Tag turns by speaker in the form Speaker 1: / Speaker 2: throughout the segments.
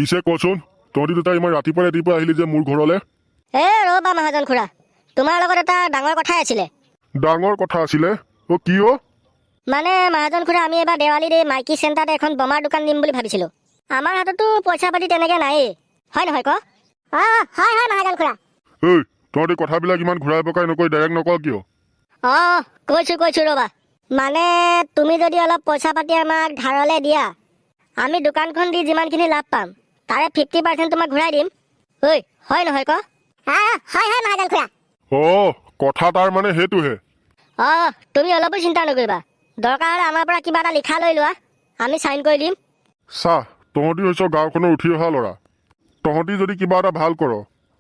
Speaker 1: পিছে কচোন তহঁতি দুটা ইমান ৰাতিপুৱা আহিলি যে মোৰ ঘৰলৈ
Speaker 2: ৰ'বা মহাজন খুৰা, তোমাৰ লগত এটা ডাঙৰ কথাই আছিলে।
Speaker 1: ডাঙৰ কথা আছিলে? কি
Speaker 2: মানে মহাজন খুৰা, আমি এবাৰ দেৱালীত এই মাইকী চেণ্টাৰত এখন বোমাৰ দোকান দিম বুলি ভাবিছিলো। আমাৰ হাততো পইচা পাতি তেনেকে নায়েই, হয় নহয় ক? হয় মহাজন খুৰা।
Speaker 1: এই তহঁতি কথাবিলাক ইমান ঘূৰাই পকাই নকৈ ডাইৰেক্ট নকওঁ কিয়?
Speaker 2: কৈছো ৰ'বা। মানে তুমি যদি অলপ পইচা পাতি আমাক ধাৰলৈ দিয়া, আমি দোকানখন দি যিমানখিনি লাভ পাম তাৰে 50% তোমাক ঘূৰাই দিম। হয় নহয় ক? হয় মহাজন খুৰা।
Speaker 1: কথা তাৰ মানে সেইটোহে।
Speaker 2: তুমি অলপো চিন্তা নকৰিবা, দৰকাৰ হ'লে আমাৰ পৰা কিবা এটা লিখা লৈ লোৱা, আমি চাইন কৰি দিম।
Speaker 1: চাহ, তহঁতি হৈছ গাঁওখনৰ উঠি অহা ল'ৰা। তহঁতি যদি কিবা এটা ভাল কৰ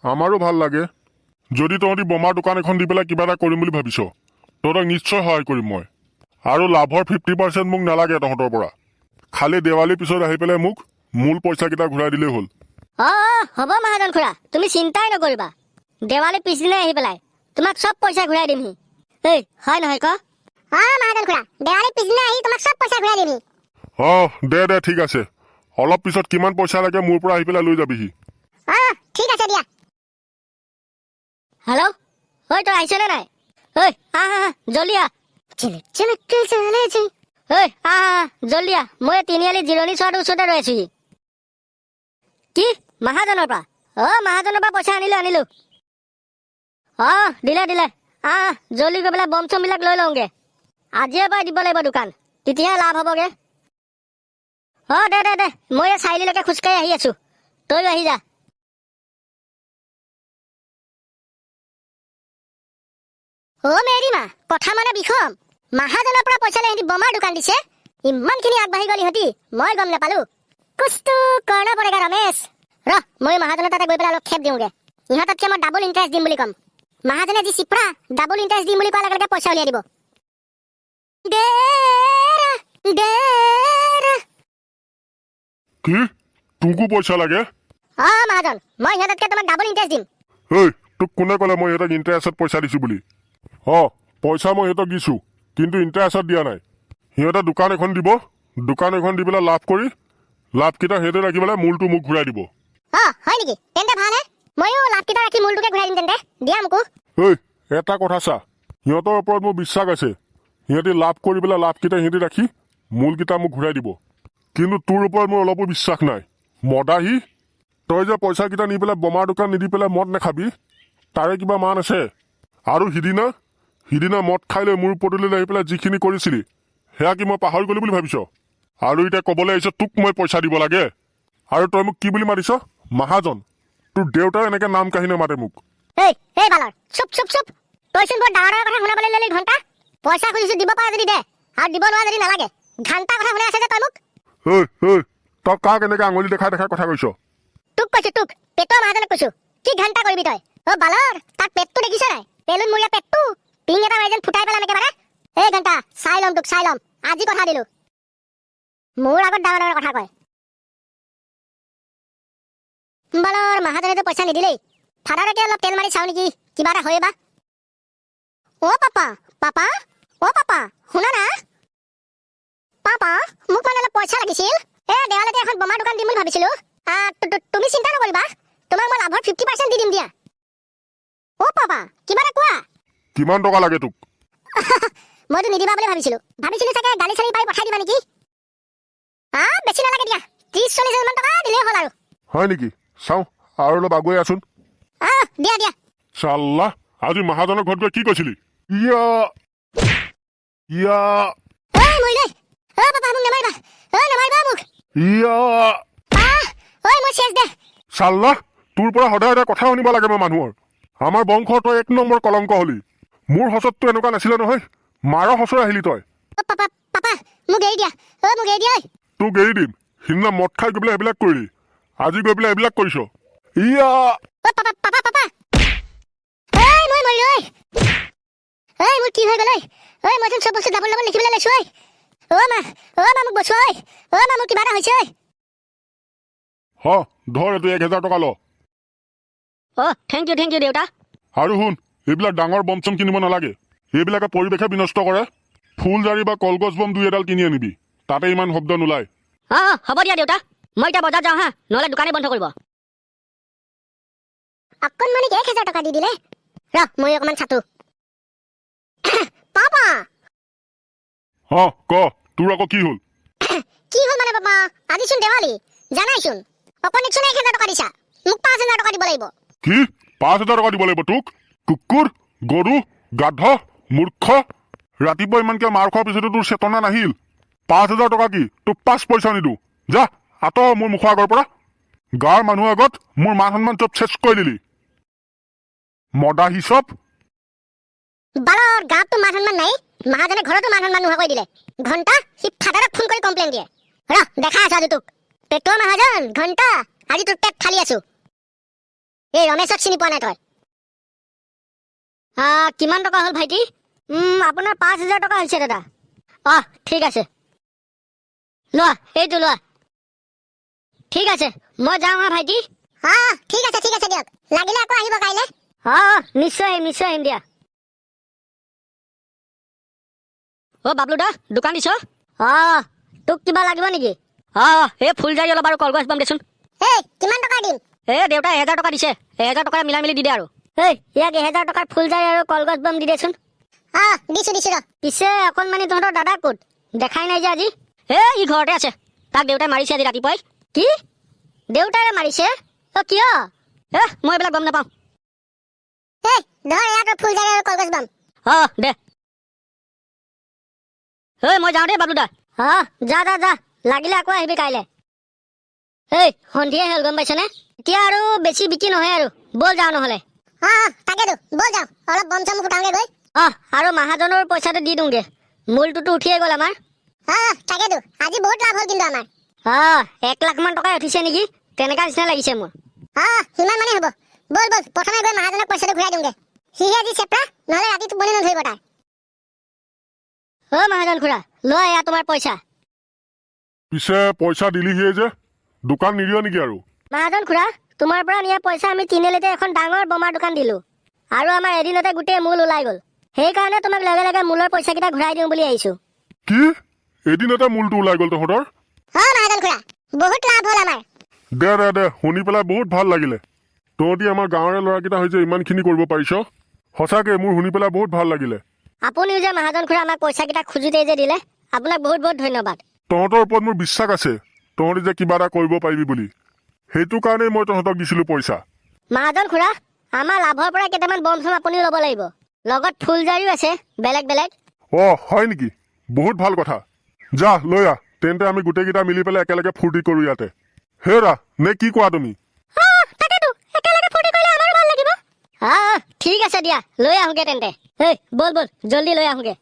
Speaker 1: আমাৰো ভাল লাগে। যদি তহঁতি বোমাৰ দোকান এখন দি পেলাই কিবা এটা কৰিম বুলি ভাবিছ, তহঁতক নিশ্চয় সহায় কৰিম মই। আৰু লাভৰ 50% মোক নালাগে তহঁতৰ পৰা। খালি দেৱালীৰ পিছত আহি পেলাই মোক মূল পইচাকেইটা ঘূৰাই দিলেই হ'ল।
Speaker 2: হ'ব মহাজন খুৰা, তুমি চিন্তাই নকৰিবা। দেৱালীৰ পিছদিনাই আহি পেলাই তোমাক চব পইচা ঘূৰাই দিমহি। হয় নহয় ক? মহাজন খুৰা, দেৱালীৰ পিছদিনাই আহি তোমাক চব পইচা ঘূৰাই দিমহি।
Speaker 1: দে ঠিক আছে। অলপ পিছত কিমান পইচা লাগে মোৰ পৰা আহি পেলাই লৈ যাবিহি।
Speaker 2: ঠিক আছে দিয়া। হেল্ল', তই আহিছনে নাই? জল্দি আহ। জল্দি আহ, মই তিনিআলি জিৰণি চোৱাটোৰ ওচৰতে ৰৈ আছোহি। কি? মহাজনৰ পৰা? মহাজনৰ পৰা পইচা আনিলো। দিলে। জল্দি গৈ পেলাই বম চম বিলাক লৈ লওঁগে। আজিয়ে পৰা দিব লাগিব দোকান, তেতিয়াহে লাভ হ'বগে। দে মই এই চাৰিআলিলৈকে খোজকাঢ়ি আহি আছো, তইও আহি যা। মেৰি মা, কথা মানে বিষম। মহাজনৰ পৰা পইচা লৈ ইহঁতি বোমাৰ দোকান দিছে। ইমানখিনি আগবাঢ়ি গ'ল ইহঁতি, মই গম নাপালো। কুছটো কৰ্ণ পৰেগা ৰমেশ। মই মহাজনৰ তাতে গৈ পেলাই অলপ খেপ দিওঁগে। ইহঁততকে মই ডাবল ইণ্টাৰেষ্ট দিম বুলি ক'ম। মহাজনে যি চিপৰা, ডাবল ইণ্টাৰেষ্ট দিম বুলি কোৱাৰ লগে লগে পইচা উলিয়াই দিব।
Speaker 1: কি? তোকো পইচা লাগে?
Speaker 2: মহাজন, মই ইহঁততকে তোমাক ডাবল ইণ্টাৰেষ্ট দিম।
Speaker 1: তোক কোনে ক'লে মই ইহঁতক ইণ্টাৰেষ্টত পইচা দিছো বুলি? পইচা মই সিহঁতক দিছো, কিন্তু ইণ্টাৰেষ্টত দিয়া নাই। সিহঁতে দোকান এখন দিব, দোকান এখন দি পেলাই লাভ কৰি লাভকেইটা সিহঁতে ৰাখি পেলাই মূলটো মোক ঘূৰাই দিব।
Speaker 2: হয় নেকি? তেন্তে ভালহে, ময়ো লাভকেইটা ৰাখি মূলটোকে ঘূৰাই দিম তেন্তে। দিয়া মোকো।
Speaker 1: এটা কথা চা, সিহঁতৰ ওপৰত মোৰ বিশ্বাস আছে। সিহঁতি লাভ কৰি পেলাই লাভকেইটা সিহঁতি ৰাখি মূলকেইটা মোক ঘূৰাই দিব। কিন্তু তোৰ ওপৰত মোৰ অলপো বিশ্বাস নাই। মদাহী, তই যে পইচাকেইটা নি পেলাই বোমাৰ দোকান নিদি পেলাই মদ নাখাবি, তাৰে কিবা মান আছে? আৰু সিদিনা মদ খাই লৈ মোৰ পদূলিলৈ আহি পেলাই যিখিনি কৰিছিলি, সেয়া কি মই পাহৰি গ'লো বুলি ভাবিছ? আৰু এতিয়া ক'বলৈ আহিছ তোক মই পইচা দিব লাগে, আৰু তই মোক কি বুলি মাতিছ? মহাজন। তোৰ দেউতাই এনেকে নাম কাহিনী মাতে মোক।
Speaker 2: বালৰ, চুপ। তইচোন বৰ ডাঙৰ কথা শুনাবলৈ ল'লি ঘণ্টা। পইচা খুজিছো, দিব পাৰা যদি দে, আৰু দিব নোৱাৰা যদি নালাগে। ঘণ্টা কথা শুনাই আছে যে তই মোক।
Speaker 1: তই কাক এনেকে আঙুলি দেখাই কথা কৈছ?
Speaker 2: তোক কৈছো, তোক। পেটৰ মহাজনক কৈছো। কি ঘণ্টা কৰিবি তই? বালৰ, তাক পেটটো দেখিছ নাই? বেলুন মূৰীয়া পেটটো, পিং এটা মাৰি যেন ফুটাই পেলাম একেবাৰে। ঘণ্টা, চাই ল'ম তোক, চাই ল'ম। আজি কথা দিলো, মোৰ আগত ডাঙৰ কথা কয়। বালৰ, মহাজনেতো পইচা নিদিলেই। ফাদাৰকে অলপ তেল মাৰি চাও নেকি, কিবা এটা হয় বা। পাপা, শুনা না। পাপা, মোক মানে অলপ পইচা লাগিছিল। দেৱালীতে এখন বোমাৰ দোকান দিম বুলি ভাবিছিলো। তুমি চিন্তা নকৰিবা, তোমাক মই লাভৰ 50% দি দিম দিয়া। পাপা, কিবা এটা কোৱা।
Speaker 1: কিমান টকা লাগে তোক?
Speaker 2: মইতো নিদিবা বুলি ভাবিছিলো চাগে গালি চালি পাৰি পঠাই দিবা নেকি। বেছি নালাগে দিয়া, 30-40 মান টকা দিলেই হ'ল আৰু।
Speaker 1: হয় নেকি? চাও আৰু অলপ আগুৱাই আছোন।
Speaker 2: দিয়া।
Speaker 1: চাল্লা, আজি মহাজনৰ ঘৰত গৈ কি কৈছিলি? চাল্লা, তোৰ পৰা সদায় কথা শুনিব লাগে মই মানুহৰ। আমাৰ বংশৰ তই 1 নম্বৰ কলংক হলি। মোৰ হচতটো এনেকুৱা নাছিলে নহয়, মাৰৰ হচৰ আহিলি তই।
Speaker 2: মোক এৰি দিয়া।
Speaker 1: তোক এৰি দিম? সিদিনা মদ খাই গৈ পেলাই এইবিলাক কৰিলি, আজি গৈ পেলাই এইবিলাক কৰিছ।
Speaker 2: মোৰ কি হৈ গ'ল? মইচোন চব বস্তু ডাবল লিখিবলৈ লৈছো। মা মোক বচোৱা। মা মোৰ কিবা এটা হৈছে।
Speaker 1: ধৰ এইটো 1000 টকা ল।
Speaker 2: থেংক ইউ দেউতা।
Speaker 1: আৰু শুন, এইবিলাক ডাঙৰ বম চম কিনিব নালাগে, এইবিলাকে পৰিৱেশে বিনষ্ট কৰে। ফুলজাৰি বা কলগছ বম 2 এডাল কিনি আনিবি, তাতে ইমান শব্দ নোলায়।
Speaker 2: হ'ব দিয়া দেউতা।
Speaker 3: মই এতিয়া বজাৰ যাওঁ হা, নহ'লে দোকানে বন্ধ কৰিব।
Speaker 2: অকণমানিক 1,000 টকা দি দিলে। ৰ মই অকণমান চাতো। পাপা
Speaker 1: ক তোৰ আকৌ কি হ'ল?
Speaker 2: কি হ'ল মানে পাপা, আজিচোন দেৱালী জানাইচোন। অকণিকচোন 1,000 টকা দিছা, মোক 5,000 টকা দিব লাগিব।
Speaker 1: কি 5,000 টকা দিব লাগিব তোক? কুকুৰ, গৰু, গাধ, মূৰ্খ। ৰাতিপুৱা ইমানকে মাৰ খোৱাৰ পিছতো তোৰ চেতনা নাহিল। 5,000 টকা কি তোক 5 পইচা নিদো। যা আঁতৰ মোৰ মুখৰ আগৰ পৰা। গাঁৱৰ মানুহৰ আগত মোৰ মান সন্মান চব চেচ কৰি দিলি। মদাহী চব।
Speaker 2: বালৰ গাঁৱততো মান সন্মান নাই, মহাজনে ঘৰতো মান সন্মান নোহোৱা কৰি দিলে। ঘণ্টা সি ফাদাৰক ফোন কৰি কমপ্লেইন দিয়ে। ৰ দেখা আছো আজি তোক। পেটুৱা মহাজন ঘণ্টা, আজি তোৰ পেট ফালি আছো। এই ৰমেশক চিনি পোৱা নাই তই?
Speaker 3: কিমান টকা হ'ল ভাইটি? আপোনাৰ 5,000 টকা হৈছে দাদা। ঠিক আছে, লোৱা এইটো লোৱা। ঠিক আছে, মই যাওঁ হা ভাইটি।
Speaker 2: ঠিক আছে দিয়ক, লাগিলে আকৌ আহিব কাইলে।
Speaker 3: নিশ্চয় আহিম দিয়া। বাবলু দা, দোকান দিছ? তোক কিবা লাগিব নেকি? এই ফুলজাৰি অলপ আৰু কলগছ বাম দেচোন।
Speaker 2: কিমান টকা দিম?
Speaker 3: দেউতাই 1,000 টকা দিছে, 1,000 টকা মিলাই মিলি দি দে আৰু। ইয়াক 1,000 টকাৰ ফুলজাৰি আৰু কলগছ বাম দি দেচোন।
Speaker 2: দিছো ৰ।
Speaker 3: পিছে অকণমানি তহঁতৰ দাদা ক'ত? দেখাই নাই যে আজি। ই ঘৰতে আছে, তাক দেউতাই মাৰিছে আজি ৰাতিপুৱাই। কি দেউতাই মাৰিছে? কিয়? মই এইবিলাক গম নাপাওঁ।
Speaker 2: ধৰ এয়া তোৰ ফুলজাৰি আৰু কলগছ বাম।
Speaker 3: দে। মই যাওঁ দেই বাবলু দা। যা লাগিলে আকৌ আহিবি কাইলে। সন্ধিয়াই হ'ল গম পাইছনে? এতিয়া আৰু বেছি বিক্ৰী নহয় আৰু, ব'ল যাওঁ নহ'লে।
Speaker 2: তাকেতো ব'ল যাওঁ, অলপ বম চম ফুটাওঁগে গৈ।
Speaker 3: আৰু মাহাজনৰ পইচাটো দি দিওঁগে, মূলটোতো উঠিয়ে গ'ল আমাৰ।
Speaker 2: তাকেতো আজি বহুত লাভ হ'ল কিন্তু আমাৰ।
Speaker 3: 1,00,000 মান টকাই উঠিছে নেকি, তেনেকা নিচিনা লাগিছে মোৰ।
Speaker 2: সিমান মানে হ'ব। ব'ল প্ৰথমে গৈ মাহাজনক পইচাটো ঘূৰাই দিওঁগে। সিহে আজি চেপৰা, নহ'লে ৰাতি টোপনি নধৰিব তাৰ।
Speaker 3: মাহাজন খুৰা, লোৱা এয়া তোমাৰ পইচা।
Speaker 1: পিছে পইচা দিলিহিয়ে যে, দোকান নিদিয় নেকি আৰু?
Speaker 3: মাহাজন খুৰা, তোমাৰ পৰা নিয়া পইচা আমি তিনিআলিতে এখন ডাঙৰ বোমাৰ দোকান দিলো, আৰু আমাৰ এদিনতে গোটেই মূল ওলাই গ'ল। সেইকাৰণে তোমাক লগে লগে মূলৰ পইচাকেইটা ঘূৰাই দিওঁ বুলি আহিছো।
Speaker 1: কি এদিনতে মূলটো ওলাই গ'ল তহঁতৰ?
Speaker 2: মাহাজন খুৰা, বহুত লাভ হ'ল আমাৰ।
Speaker 1: দে শুনি পেলাই বহুত ভাল লাগিলে। তহঁতি আমাৰ গাঁৱৰে ল'ৰাকেইটা হৈ যে ইমানখিনি কৰিব পাৰিছ, সঁচাকে মোৰ শুনি পেলাই বহুত ভাল লাগিলে।
Speaker 3: আপুনিও যে মাহাজন খুৰা আমাক পইচাকেইটা খুজোতেই যে দিলে, আপোনাক বহুত বহুত ধন্যবাদ।
Speaker 1: তহঁতৰ ওপৰত মোৰ বিশ্বাস আছে, তহঁতি যে কিবা এটা কৰিব পাৰিবি বুলি। সেইটো কাৰণেই মই তহঁতক দিছিলো পইচা।
Speaker 3: মাহাজন খুৰা, আমাৰ লাভৰ পৰা কেইটামান বম চম আপুনিও ল'ব লাগিব, লগত ফুলজাৰিও আছে বেলেগ বেলেগ।
Speaker 1: হয় নেকি? বহুত ভাল কথা। যা লৈ আহ, তেন্তে আমি গোটেইকেইটা মিলি পেলাই একেলগে ফূৰ্তি কৰো ইয়াতে। হেৰা নে কি কোৱা তুমি?
Speaker 3: ঠিক আছে দিয়া, লৈ আহোগে তেন্তে। ব'ল জলদি লৈ আহোগে।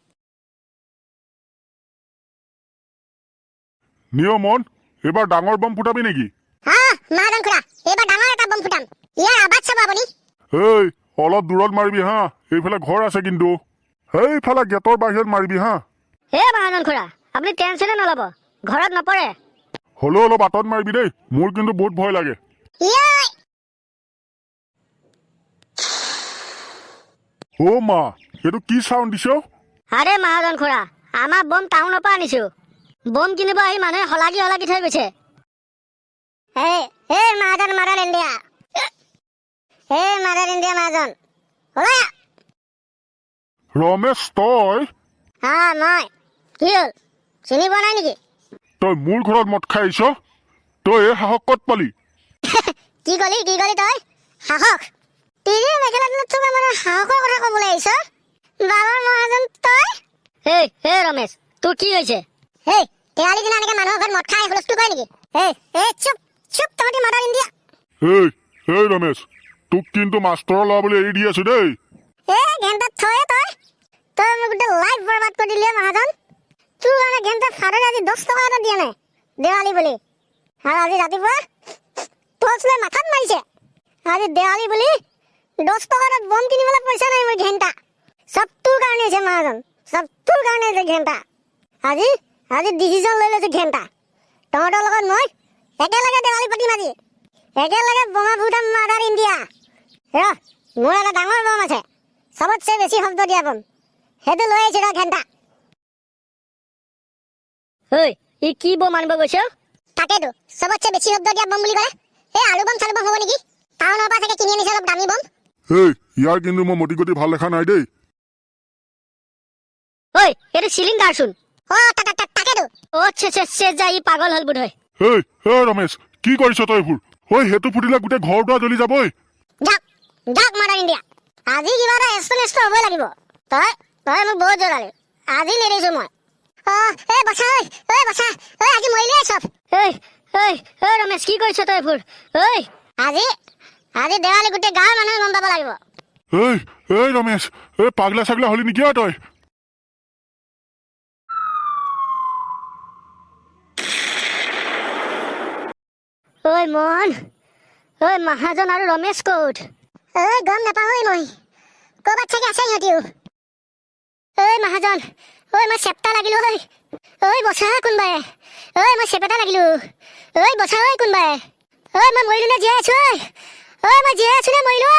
Speaker 1: নিয়মন, এইবাৰ ডাঙৰ বম ফুটাবি নেকি?
Speaker 2: মাহাজন খুৰা, এইবাৰ ডাঙৰ এটা বম ফুটাম। ইয়াৰ আৱাজ চাব আপুনি।
Speaker 1: অলপ দূৰত মাৰিবি হা, এইফালে ঘৰ আছে কিন্তু। সেইফালে গেটৰ বাহিৰত মাৰিবি হা।
Speaker 3: মাহাজন খুৰা, আপুনি টেনচনে নল'ব, ঘৰত নপৰে।
Speaker 1: হ'লেও অলপ আঁতৰত মাৰিবি দেই, মোৰ কিন্তু বহুত ভয় লাগে। মা, এইটো কি চাউণ্ড দিছ?
Speaker 3: আৰে মাহাজন খুৰা, আমাৰ বম টাউনৰ পৰা আনিছো। বম কিনিব আহি মানুহে হলাগি থৈ গৈছে।
Speaker 2: মাদাৰ ইণ্ডিয়া মাহাজন
Speaker 1: ৰমেশ তই?
Speaker 2: মই। কি হ'ল, চিনি পোৱা নাই নেকি?
Speaker 1: তই মোৰ ঘৰত মদ খাই আহিছ? তই এই সাহস ক'ত পালি?
Speaker 2: কি কলি তই? সাহস? তিৰি মেখেলাত থকা মানে সাহসৰ কথা ক'বলৈ আহিছ? বালৰ মহাজন তই?
Speaker 3: ৰমেশ, তোৰ কি হৈছে?
Speaker 2: দেৱালী দিনা এনেকে মানুহৰ ঘৰত মদ খাই হুলস্থুল কৰে নেকি? চুপ তহঁতি মাদাৰ ইণ্ডিয়া।
Speaker 1: ৰমেশ, তোক কিন্তু মাষ্টৰৰ ল'ৰা বুলি এৰি দি আছো দেই।
Speaker 2: ঘেণ্টাত থয়ে তই মোক গোটেই লাইফ বৰবাদ কৰি দিলি মহাজন। তোৰ কাৰণে ঘেণ্টা ফাদাৰে আজি 10 টকা এটা দিয়া নাই দেৱালী বুলি, আৰু আজি ৰাতিপুৱা টৰ্চ লৈ মাথাত মাৰিছে। আজি দেৱালী বুলি 10 টকা এটা বম কিনিবলৈ পইচা নাই মোৰ ঘেণ্টা। চব তোৰ কাৰণে হৈছে মহাজন, চব তোৰ কাৰণে হৈছে ঘেণ্টা। আজি ডিচিজন লৈ লৈছো ঘেণ্টা, তহঁতৰ লগত মই একেলগে দেৱালী পাতিম। আজি একেলগে বোমা ফুটাম মাদাৰ ইণ্ডিয়া। মোৰ এটা ডাঙৰ বম আছে, চবতছে বেছি শব্দ দিয়া বম, সেইটো লৈ আহিছো ঘেণ্টা।
Speaker 3: ই কি বম আনিব গৈছ?
Speaker 2: তাকেতো চবতছে বেছি শব্দ দিয়া বম বুলি ক'লে এই আলু বম চালু বম হ'ব নেকি টাউনৰ পৰা চাগে কিনি আনিছে অলপ দামী বম
Speaker 1: এই ইয়াৰ কিন্তু মই মতি গতি ভাল দেখা নাই দেই
Speaker 3: ঐ এইটো চিলিণ্ডাৰ চোন
Speaker 2: অ তাকেতো
Speaker 3: অ' চে যা ই পাগল হ'ল বোধ হয়
Speaker 1: এই ৰমেশ কি কৰিছ তই এইবোৰ ঐ সেইটো ফুটিলে গোটেই ঘৰ দুৱাৰ জ্বলি যাবই
Speaker 2: যাক মাদাৰ ইণ্ডিয়া আজি কিবা এটা এক্সপ্লেনেশ্যন হ'বই লাগিব তই মোক বহুত জ্বলালি আজি নেৰিছো মই এই বচা ঐ বচা আজি মৰিলেই চব
Speaker 3: ঐ ৰমেশ কি কৰিছ তই এইবোৰ ঐ
Speaker 2: আজি দেৱালী গোটেই গাঁৱৰ মানুহে গম পাব লাগিব
Speaker 1: এই ৰমেশ এই পাগলা চাগলা হলি নেকি তই
Speaker 3: ঐ মন ঐ মহাজন আৰু ৰমেশ ক'ত
Speaker 2: গম নাপাওঁ মই ক'ৰবাত চাগে আছে সিহঁতিও মহাজন মই চেপ্টা লাগিলো ঐ বচা কোনবাই মই চেপেটা লাগিলো বচা কোনবাই মই মৰিলো নে জীয়াই আছো মই জীয়াই আছো নে মৰিলো